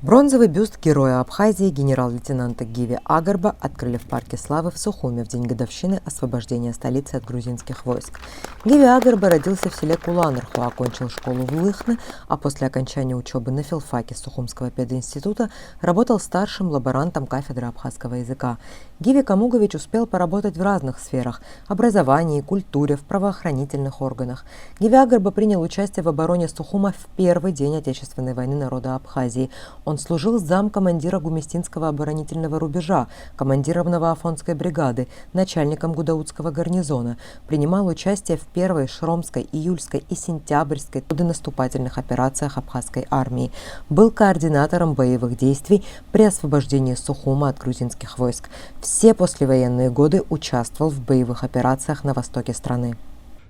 Бронзовый бюст героя Абхазии генерал-лейтенанта Гиви Агарба открыли в Парке Славы в Сухуме в день годовщины освобождения столицы от грузинских войск. Гиви Агарба родился в селе Куланарху, окончил школу в Лыхне, а после окончания учебы на филфаке Сухумского пединститута работал старшим лаборантом кафедры абхазского языка. Гиви Камугович успел поработать в разных сферах – образовании, культуре, в правоохранительных органах. Гиви Агарба принял участие в обороне Сухума в первый день Отечественной войны народа Абхазии. Он служил замкомандира Гуместинского оборонительного рубежа, командиром Новоафонской бригады, начальником Гудаутского гарнизона. Принимал участие в первой Шромской, Июльской и Сентябрьской наступательных операциях абхазской армии. Был координатором боевых действий при освобождении Сухума от грузинских войск. Все послевоенные годы участвовал в боевых операциях на востоке страны.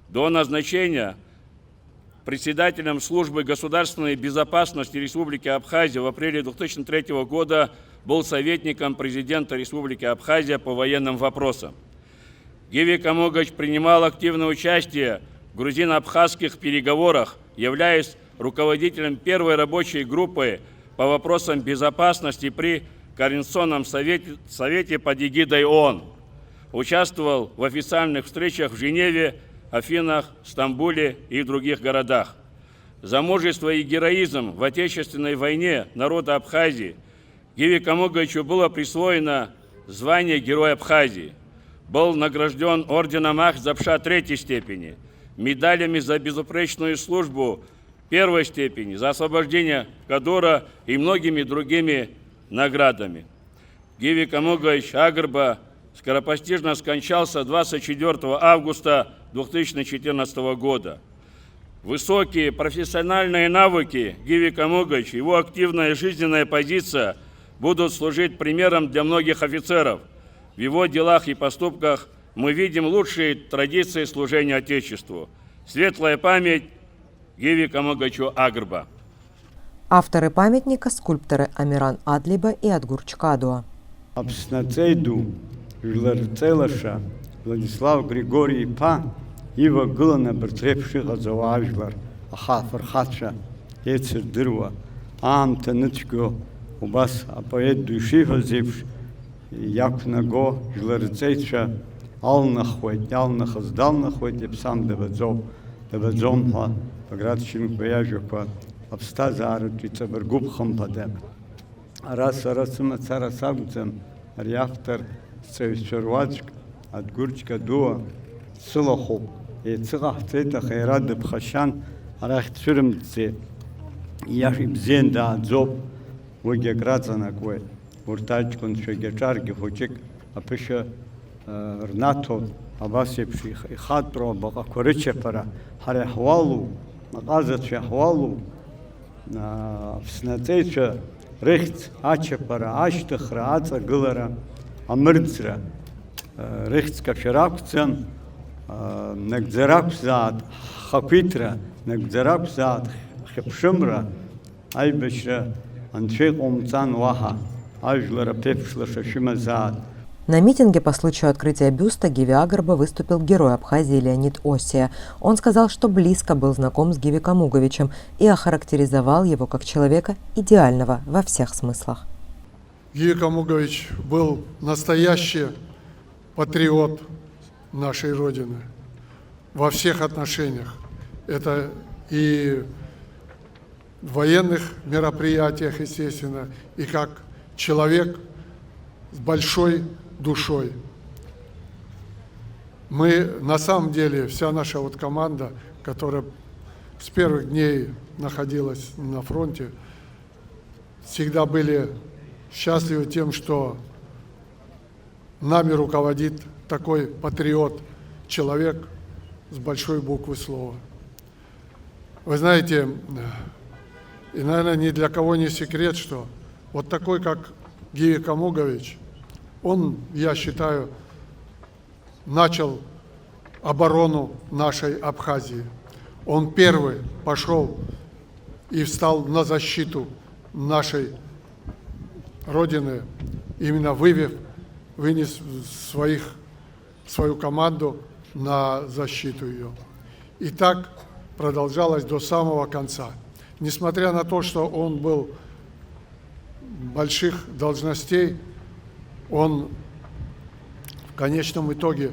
До назначения председателем службы государственной безопасности Республики Абхазия в апреле 2003 года был советником президента Республики Абхазия по военным вопросам. Гиви Камугович принимал активное участие в грузино-абхазских переговорах, являясь руководителем первой рабочей группы по вопросам безопасности при Координационном совете под эгидой ООН. Участвовал в официальных встречах в Женеве, Афинах, Стамбуле и в других городах. За мужество и героизм в Отечественной войне народа Абхазии Гиви Камуговичу было присвоено звание Героя Абхазии. Был награжден орденом Ах-Запша 3-й степени, медалями за безупречную службу 1-й степени, за освобождение Кадура и многими другими наградами. Гиви Камугович Агарба скоропостижно скончался 24 августа 2014 года. Высокие профессиональные навыки Гиви Камуговича, его активная жизненная позиция будут служить примером для многих офицеров. В его делах и поступках мы видим лучшие традиции служения Отечеству. Светлая память Гиви Камуговичу Агарба. Авторы памятника – скульпторы Амиран Адлиба и Адгур Чкадуа. Жларцелаша Владислав Григорий Па Ива Гылана Бертрепши Газаважлар Аха Фархатша Ецердырва Амта Нычго Убас Апоэт Души Газевш Якнаго Жларцейша Алнахвет Алнахаздалнахвет Епсам Девадзомха Паградчин Баяжуква Абстазара Трицабаргуб Хампадеб Арасарасма Царасагцем Ариахтар Севчервачк, Адгурчка Дуа, Сылахоп, и Цилахцета Хайрад Бхашан, Арахт Шурмце, Яшиб Зенда Адзоб, Вогеграцанакве, Уртачкон Шегечарги, Хочек, Апиша Рнато, Абасепши, Хатро, Бакакоричепара, Харехвалу, Маказат Шехвалу, Снацеча, Рехц, Ачепара, Аштахра, Аца Гылара, Амырцра, Рехцка Шаракцан, Нагдзаракзад, Хаквитра, Нагдзаракзад, Хепшимра, Айбешра, Анчек Омцан Ваха, Ажлара Пепшла Шашимазад. На митинге по случаю открытия бюста Гиви Агарба выступил герой Абхазии Леонид Осия. Он сказал, что близко был знаком с Гиви Камуговичем и охарактеризовал его как человека идеального во всех смыслах. Гиви Камугович был настоящий патриот нашей Родины во всех отношениях. Это и в военных мероприятиях, естественно, и как человек с большой душой. Мы, на самом деле, вся наша команда, которая с первых дней находилась на фронте, всегда были счастливы тем, что нами руководит такой патриот, человек с большой буквы слова. Вы знаете, и, наверное, ни для кого не секрет, что вот такой, как Гиви Камугович, он, я считаю, начал оборону нашей Абхазии. Он первый пошел и встал на защиту нашей Родины, именно вынес свою команду на защиту ее. И так продолжалось до самого конца. Несмотря на то, что он был больших должностей, он в конечном итоге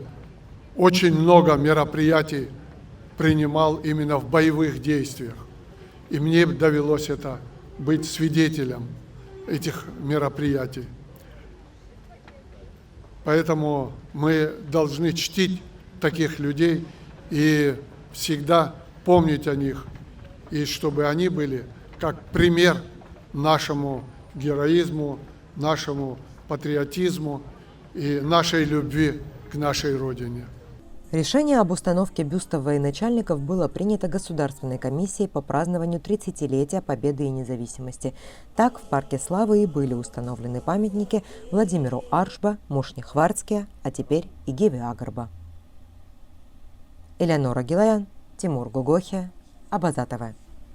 очень много мероприятий принимал именно в боевых действиях. И мне довелось это быть свидетелем этих мероприятий. Поэтому мы должны чтить таких людей и всегда помнить о них, и чтобы они были как пример нашему героизму, нашему патриотизму и нашей любви к нашей Родине. Решение об установке бюстов военачальников было принято Государственной комиссией по празднованию 30-летия Победы и независимости. Так, в Парке Славы и были установлены памятники Владимиру Аршба, Мушни Хварцке, а теперь и Гиве Агарба. Элеонора Гилаян, Тимур Гугохи, Абаза ТВ.